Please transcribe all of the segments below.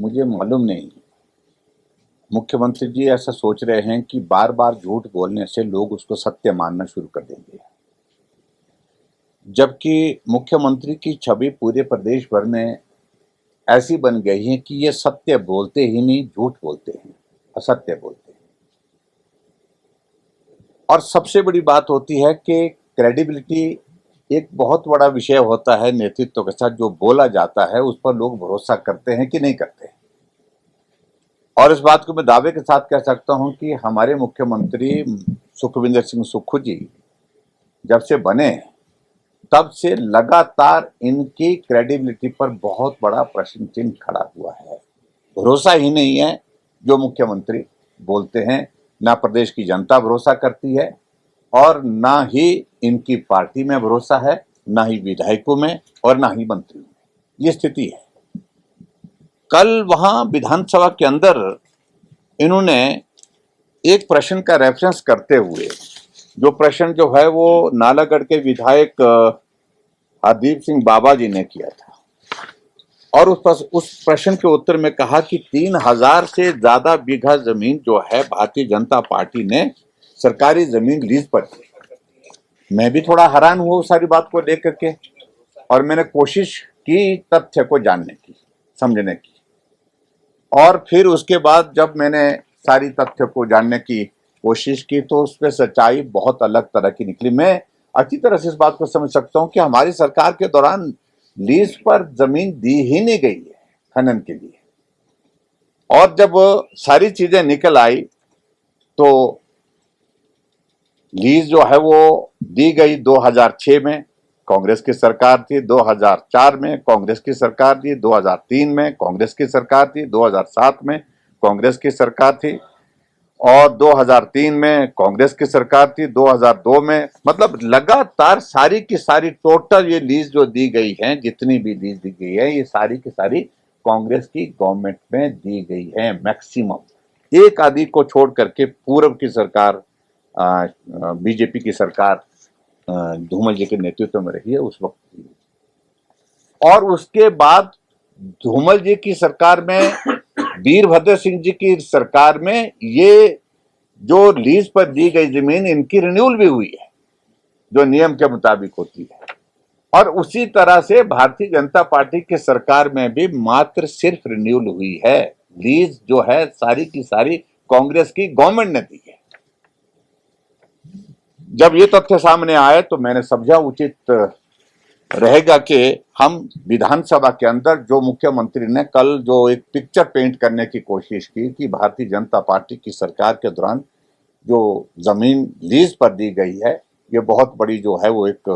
मुझे मालूम नहीं। मुख्यमंत्री जी ऐसा सोच रहे हैं कि बार बार झूठ बोलने से लोग उसको सत्य मानना शुरू कर देंगे, जबकि मुख्यमंत्री की छवि पूरे प्रदेश भर में ऐसी बन गई है कि ये सत्य बोलते ही नहीं, झूठ बोलते हैं, असत्य बोलते हैं। और सबसे बड़ी बात होती है कि क्रेडिबिलिटी एक बहुत बड़ा विषय होता है नेतृत्व के साथ। जो बोला जाता है उस पर लोग भरोसा करते हैं कि नहीं करते हैं। और इस बात को मैं दावे के साथ कह सकता हूं कि हमारे मुख्यमंत्री सुखविंदर सिंह सुक्खू जी जब से बने तब से लगातार इनकी क्रेडिबिलिटी पर बहुत बड़ा प्रश्न चिन्ह खड़ा हुआ है। भरोसा ही नहीं है जो मुख्यमंत्री बोलते हैं, ना प्रदेश की जनता भरोसा करती है और ना ही इनकी पार्टी में भरोसा है, ना ही विधायकों में और ना ही मंत्रियों में। ये स्थिति है। कल वहां विधानसभा के अंदर इन्होंने एक प्रश्न का रेफरेंस करते हुए, जो प्रश्न जो है वो नालागढ़ के विधायक हरदीप सिंह बाबा जी ने किया था, और उस प्रश्न के उत्तर में कहा कि 3000 से ज्यादा बीघा जमीन जो है भारतीय जनता पार्टी ने सरकारी जमीन लीज पर दी। मैं भी थोड़ा हैरान हुआ उस सारी बात को लेकर के, और मैंने कोशिश की तथ्य को जानने की, समझने की। और फिर उसके बाद जब मैंने सारी तथ्य को जानने की कोशिश की तो उसमें सच्चाई बहुत अलग तरह की निकली। मैं अच्छी तरह से इस बात को समझ सकता हूं कि हमारी सरकार के दौरान लीज पर जमीन दी ही नहीं गई है खनन के लिए। और जब सारी चीजें निकल आई तो लीज जो है वो दी गई 2006 में, कांग्रेस की सरकार थी। 2004 में कांग्रेस की सरकार थी। 2003 में कांग्रेस की सरकार थी। 2007 में कांग्रेस की सरकार थी और 2003 में कांग्रेस की सरकार थी। 2002 में, मतलब लगातार सारी की सारी टोटल ये लीज जो दी गई है, जितनी भी लीज दी गई है, ये सारी की सारी कांग्रेस की गवर्नमेंट में दी गई है मैक्सिमम। एक आदि को छोड़ करके पूर्व की सरकार, बीजेपी की सरकार धूमल जी के नेतृत्व में रही है उस वक्त। और उसके बाद धूमल जी की सरकार में, वीरभद्र सिंह जी की सरकार में, ये जो लीज पर दी गई जमीन इनकी रिन्यूअल भी हुई है जो नियम के मुताबिक होती है। और उसी तरह से भारतीय जनता पार्टी की सरकार में भी मात्र सिर्फ रिन्यूअल हुई है। लीज जो है सारी की सारी कांग्रेस की गवर्नमेंट ने दी है। जब ये तथ्य सामने आए तो मैंने समझा उचित रहेगा कि हम विधानसभा के अंदर, जो मुख्यमंत्री ने कल जो एक पिक्चर पेंट करने की कोशिश की कि भारतीय जनता पार्टी की सरकार के दौरान जो जमीन लीज पर दी गई है, ये बहुत बड़ी जो है वो एक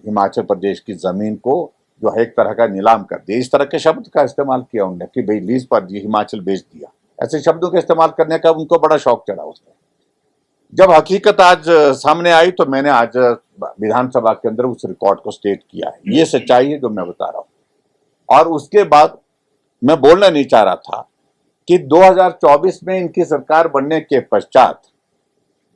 हिमाचल प्रदेश की जमीन को जो है एक तरह का नीलाम कर दिया। इस तरह के शब्द का इस्तेमाल किया उन्होंने कि भाई लीज पर दी, हिमाचल बेच दिया। ऐसे शब्दों का इस्तेमाल करने का उनको बड़ा शौक चढ़ा उसमें। जब हकीकत आज सामने आई तो मैंने आज विधानसभा के अंदर उस रिकॉर्ड को स्टेट किया है। ये सच्चाई है जो मैं बता रहा हूं। और उसके बाद मैं बोलना नहीं चाह रहा था कि 2024 में इनकी सरकार बनने के पश्चात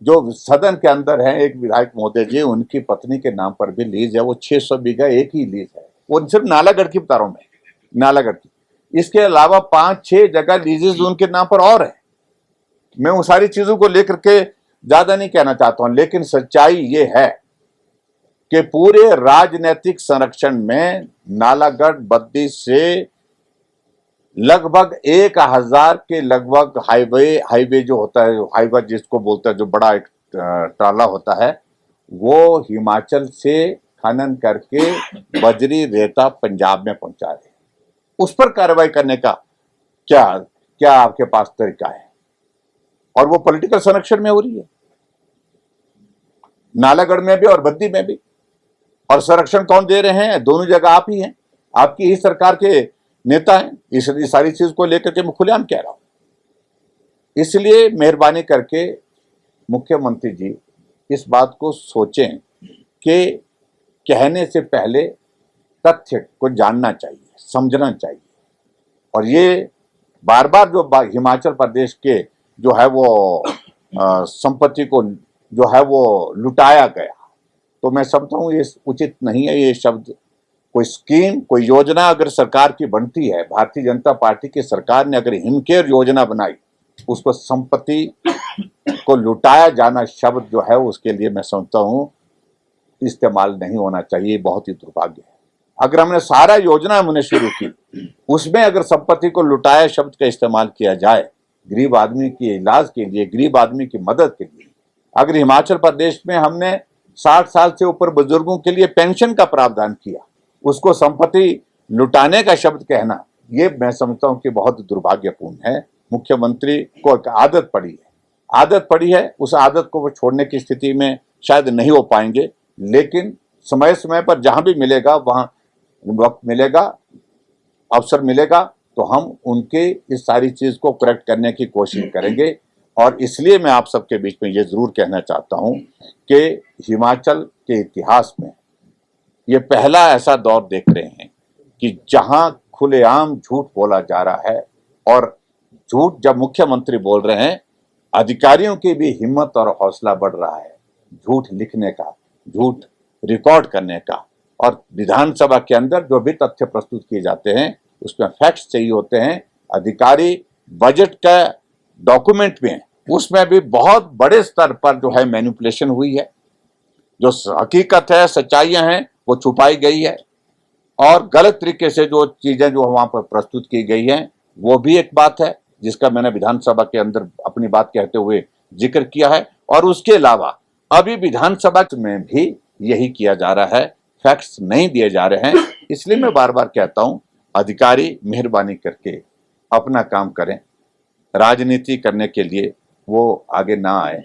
जो सदन के अंदर है, एक विधायक महोदय जी, उनकी पत्नी के नाम पर भी लीज है। वो 600 बीघा एक ही लीज है। वो सिर्फ नालागढ़ की बता रहा हूं मैं, नालागढ़ की। इसके अलावा 5-6 जगह लीजेज उनके नाम पर और है। मैं उन सारी चीजों को लेकर के ज्यादा नहीं कहना चाहता हूं, लेकिन सच्चाई ये है कि पूरे राजनीतिक संरक्षण में नालागढ़ बद्दी से लगभग 1000 के लगभग हाईवे जो होता है, हाईवे जिसको बोलते हैं, जो बड़ा एक टाला होता है, वो हिमाचल से खनन करके बजरी रेता पंजाब में पहुंचा रहे। उस पर कार्रवाई करने का क्या क्या आपके पास तरीका है? और वो पॉलिटिकल संरक्षण में हो रही है, नालागढ़ में भी और बद्दी में भी। और संरक्षण कौन दे रहे हैं? दोनों जगह आप ही हैं, आपकी ही सरकार के नेता हैं। इस सारी चीज को लेकर के मैं खुलेआम कह रहा हूं। इसलिए मेहरबानी करके मुख्यमंत्री जी इस बात को सोचें कि कहने से पहले तथ्य को जानना चाहिए, समझना चाहिए। और ये बार बार जो हिमाचल प्रदेश के जो है वो संपत्ति को जो है वो लुटाया गया, तो मैं समझता हूँ ये उचित नहीं है ये शब्द कोई स्कीम, कोई योजना अगर सरकार की बनती है, भारतीय जनता पार्टी की सरकार ने अगर हिमकेयर योजना बनाई, उसको संपत्ति को लुटाया जाना शब्द जो है उसके लिए मैं समझता हूं इस्तेमाल नहीं होना चाहिए। बहुत ही दुर्भाग्य है। अगर हमने सारा योजना हमने शुरू की, उसमें अगर संपत्ति को लुटाया शब्द का इस्तेमाल किया जाए गरीब आदमी के इलाज के लिए, गरीब आदमी की मदद के लिए, अगर हिमाचल प्रदेश में हमने 60 साल से ऊपर बुजुर्गों के लिए पेंशन का प्रावधान किया, उसको संपत्ति लुटाने का शब्द कहना, ये मैं समझता हूं कि बहुत दुर्भाग्यपूर्ण है। मुख्यमंत्री को एक आदत पड़ी है, उस आदत को वो छोड़ने की स्थिति में शायद नहीं हो पाएंगे, लेकिन समय समय पर जहां भी मिलेगा, वहां वक्त मिलेगा, अवसर मिलेगा, तो हम उनके इस सारी चीज को करेक्ट करने की कोशिश करेंगे। और इसलिए मैं आप सबके बीच में ये जरूर कहना चाहता हूं कि हिमाचल के इतिहास में ये पहला ऐसा दौर देख रहे हैं कि जहां खुलेआम झूठ बोला जा रहा है, और झूठ जब मुख्यमंत्री बोल रहे हैं, अधिकारियों की भी हिम्मत और हौसला बढ़ रहा है झूठ लिखने का, झूठ रिकॉर्ड करने का। और विधानसभा के अंदर जो भी तथ्य प्रस्तुत किए जाते हैं उसमें फैक्ट्स चाहिए होते हैं। अधिकारी बजट का डॉक्यूमेंट में, उसमें भी बहुत बड़े स्तर पर जो है मैनिपुलेशन हुई है, जो हकीकत है, सच्चाइयां हैं, वो छुपाई गई है, और गलत तरीके से जो चीजें जो वहां पर प्रस्तुत की गई हैं, वो भी एक बात है जिसका मैंने विधानसभा के अंदर अपनी बात कहते हुए जिक्र किया है। और उसके अलावा अभी विधानसभा में भी यही किया जा रहा है, फैक्ट्स नहीं दिए जा रहे हैं। इसलिए मैं बार बार कहता हूं, अधिकारी मेहरबानी करके अपना काम करें, राजनीति करने के लिए वो आगे ना आए।